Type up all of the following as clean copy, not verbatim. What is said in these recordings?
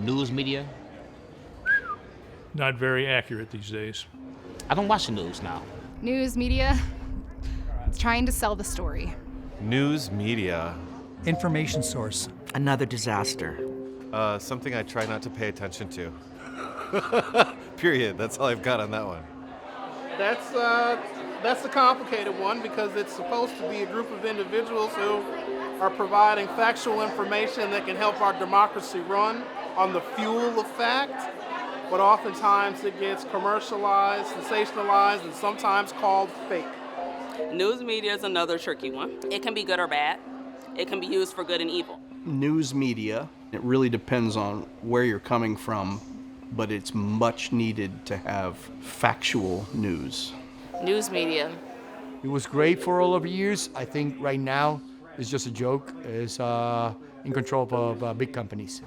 News media. Not very accurate these days. I don't watch the news now. News media, it's trying to sell the story. News media. Information source. Another disaster. Something I try not to pay attention to. Period. That's all I've got on that one. That's a complicated one because it's supposed to be a group of individuals who are providing factual information that can help our democracy run on the fuel of fact, but oftentimes it gets commercialized, sensationalized, and sometimes called fake. News media is another tricky one. It can be good or bad. It can be used for good and evil. News media, it really depends on where you're coming from, but it's much needed to have factual news. News media. It was great for all of years. I think right now it's just a joke. It's in control of big companies.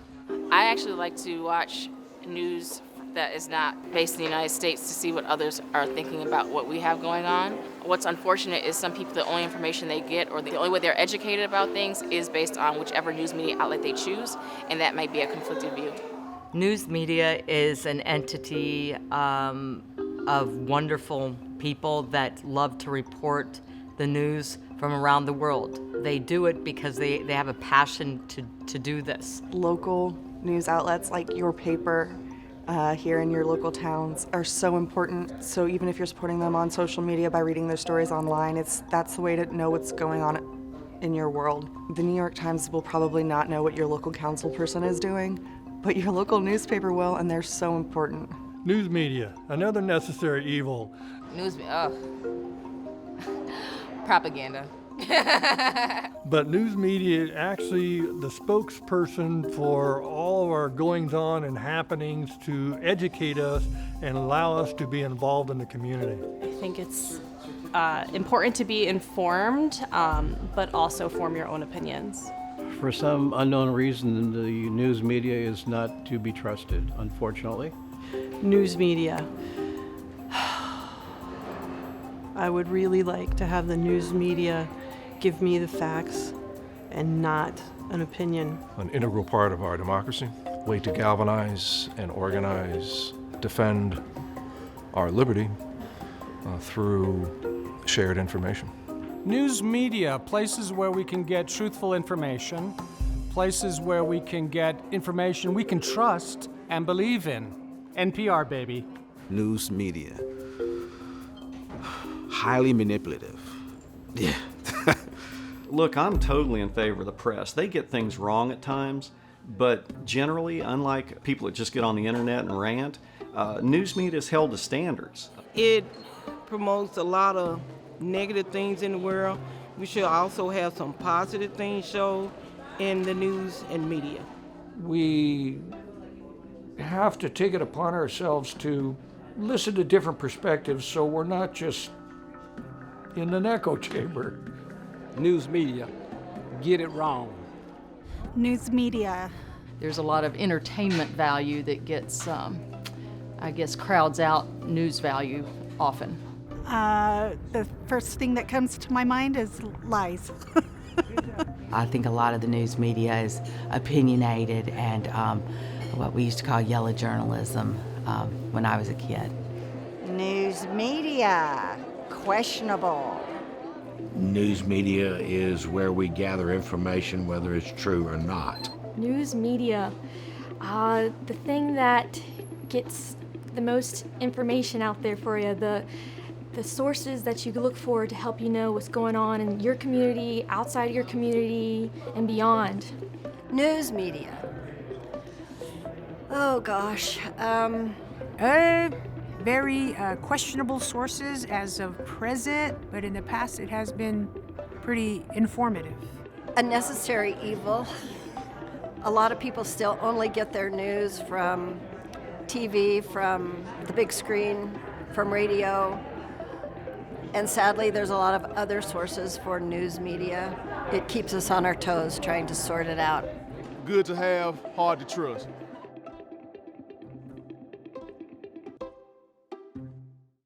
I actually like to watch news that is not based in the United States to see what others are thinking about what we have going on. What's unfortunate is some people, the only information they get or the only way they're educated about things is based on whichever news media outlet they choose, and that might be a conflicted view. News media is an entity of wonderful people that love to report the news from around the world. They do it because they have a passion to do this. Local news outlets like your paper here in your local towns are so important. So even if you're supporting them on social media by reading their stories online, that's the way to know what's going on in your world. The New York Times will probably not know what your local council person is doing, but your local newspaper will, and they're so important. News media, another necessary evil. Propaganda. But news media is actually the spokesperson for all of our goings-on and happenings to educate us and allow us to be involved in the community. I think it's important to be informed, but also form your own opinions. For some unknown reason, the news media is not to be trusted, unfortunately. News media. I would really like to have the news media give me the facts and not an opinion. An integral part of our democracy, way to galvanize and organize, defend our liberty through shared information. News media, places where we can get truthful information, places where we can get information we can trust and believe in. NPR, baby. News media. Highly manipulative. Yeah. Look, I'm totally in favor of the press. They get things wrong at times, but generally, unlike people that just get on the internet and rant, news media is held to standards. It promotes a lot of negative things in the world. We should also have some positive things shown in the news and media. We have to take it upon ourselves to listen to different perspectives so we're not just in an echo chamber. News media, get it wrong. News media. There's a lot of entertainment value that gets, crowds out news value often. The first thing that comes to my mind is lies. I think a lot of the news media is opinionated and what we used to call yellow journalism when I was a kid. News media, questionable. News media is where we gather information, whether it's true or not. News media, the thing that gets the most information out there for you, the sources that you look for to help you know what's going on in your community, outside of your community, and beyond. News media. Oh gosh. Very questionable sources as of present, but in the past it has been pretty informative. A necessary evil. A lot of people still only get their news from TV, from the big screen, from radio. And sadly, there's a lot of other sources for news media. It keeps us on our toes trying to sort it out. Good to have, hard to trust.